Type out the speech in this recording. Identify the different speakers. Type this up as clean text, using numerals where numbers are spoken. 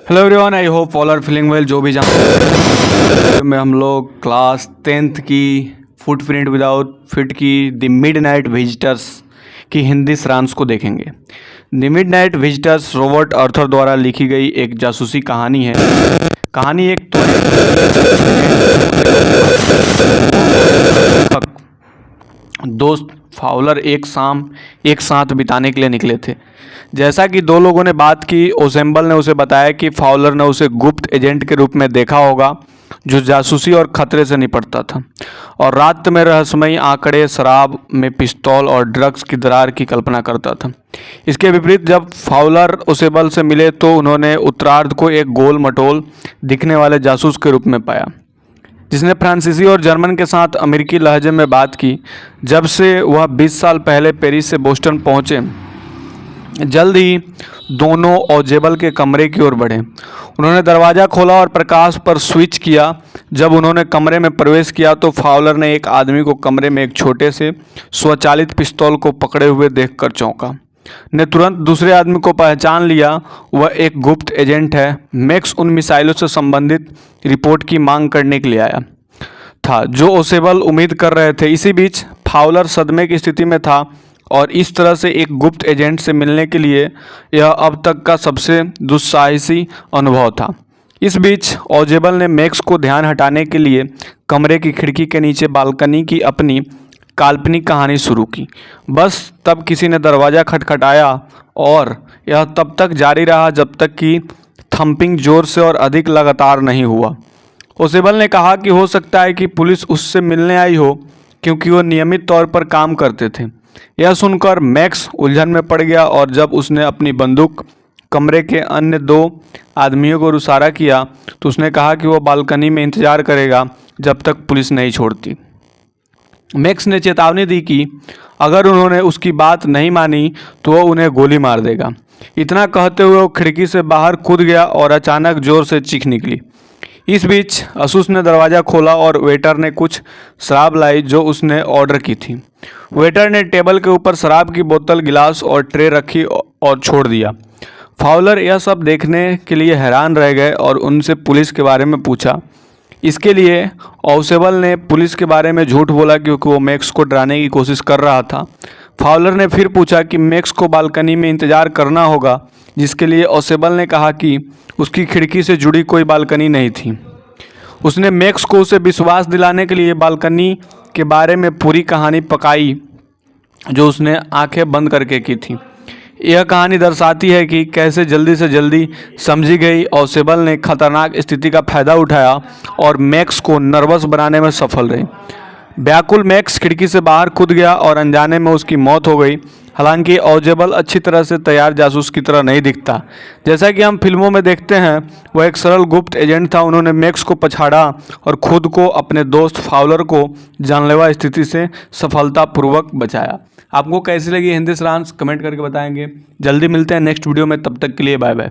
Speaker 1: Hello everyone, I hope all are feeling well. जो भी जहाँ में हम लोग क्लास 10th की फुटप्रिंट विदाउट फिट की द मिडनाइट विजिटर्स की हिंदी सारांश को देखेंगे। The midnight visitors Robert Arthur द्वारा लिखी गई एक जासूसी कहानी है। कहानी एक तो दोस्त फाउलर एक शाम एक साथ बिताने के लिए निकले थे। जैसा कि दो लोगों ने बात की, ओसेम्बल ने उसे बताया कि फाउलर ने उसे गुप्त एजेंट के रूप में देखा होगा जो जासूसी और खतरे से निपटता था और रात में रहस्यमयी आंकड़े, शराब में पिस्तौल और ड्रग्स की दरार की कल्पना करता था। इसके विपरीत जब फाउलर ओसेम्बल से मिले तो उन्होंने उत्तरार्ध को एक गोल मटोल दिखने वाले जासूस के रूप में पाया जिसने फ्रांसीसी और जर्मन के साथ अमेरिकी लहजे में बात की। जब से वह 20 साल पहले पेरिस से बोस्टन पहुंचे, जल्द ही दोनों ओजेबल के कमरे की ओर बढ़े। उन्होंने दरवाज़ा खोला और प्रकाश पर स्विच किया। जब उन्होंने कमरे में प्रवेश किया तो फाउलर ने एक आदमी को कमरे में एक छोटे से स्वचालित पिस्तौल को पकड़े हुए देखकर चौंका। ने तुरंत दूसरे आदमी को पहचान लिया। वह एक गुप्त एजेंट है। मैक्स उन मिसाइलों से संबंधित रिपोर्ट की मांग करने के लिए आया था जो ओसेबल उम्मीद कर रहे थे। इसी बीच फाउलर सदमे की स्थिति में था और इस तरह से एक गुप्त एजेंट से मिलने के लिए यह अब तक का सबसे दुस्साहसी अनुभव था। इस बीच ओजेबल ने मैक्स को ध्यान हटाने के लिए कमरे की खिड़की के नीचे बालकनी की अपनी काल्पनिक कहानी शुरू की। बस तब किसी ने दरवाज़ा खटखटाया और यह तब तक जारी रहा जब तक कि थंपिंग जोर से और अधिक लगातार नहीं हुआ। ओसेबल ने कहा कि हो सकता है कि पुलिस उससे मिलने आई हो क्योंकि वो नियमित तौर पर काम करते थे। यह सुनकर मैक्स उलझन में पड़ गया और जब उसने अपनी बंदूक कमरे के अन्य दो आदमियों को इशारा किया तो उसने कहा कि वह बालकनी में इंतजार करेगा जब तक पुलिस नहीं छोड़ती। मैक्स ने चेतावनी दी कि अगर उन्होंने उसकी बात नहीं मानी तो वह उन्हें गोली मार देगा। इतना कहते हुए वो खिड़की से बाहर कूद गया और अचानक जोर से चीख निकली। इस बीच असूस ने दरवाज़ा खोला और वेटर ने कुछ शराब लाई जो उसने ऑर्डर की थी। वेटर ने टेबल के ऊपर शराब की बोतल, गिलास और ट्रे रखी और छोड़ दिया। फाउलर यह सब देखने के लिए हैरान रह गए और उनसे पुलिस के बारे में पूछा। इसके लिए ओसेबल ने पुलिस के बारे में झूठ बोला क्योंकि वो मैक्स को डराने की कोशिश कर रहा था। फाउलर ने फिर पूछा कि मैक्स को बालकनी में इंतजार करना होगा, जिसके लिए ओसेबल ने कहा कि उसकी खिड़की से जुड़ी कोई बालकनी नहीं थी। उसने मैक्स को उसे विश्वास दिलाने के लिए बालकनी के बारे में पूरी कहानी पकाई जो उसने आंखें बंद करके की थी। यह कहानी दर्शाती है कि कैसे जल्दी से जल्दी समझी गई ओसेबल ने खतरनाक स्थिति का फायदा उठाया और मैक्स को नर्वस बनाने में सफल रही। व्याकुल मैक्स खिड़की से बाहर कूद गया और अनजाने में उसकी मौत हो गई। हालांकि ओजेबल अच्छी तरह से तैयार जासूस की तरह नहीं दिखता जैसा कि हम फिल्मों में देखते हैं। वह एक सरल गुप्त एजेंट था। उन्होंने मैक्स को पछाड़ा और खुद को अपने दोस्त फाउलर को जानलेवा स्थिति से सफलतापूर्वक बचाया। आपको कैसी लगी हिंदी सारांश कमेंट करके बताएंगे। जल्दी मिलते हैं नेक्स्ट वीडियो में, तब तक के लिए बाय बाय।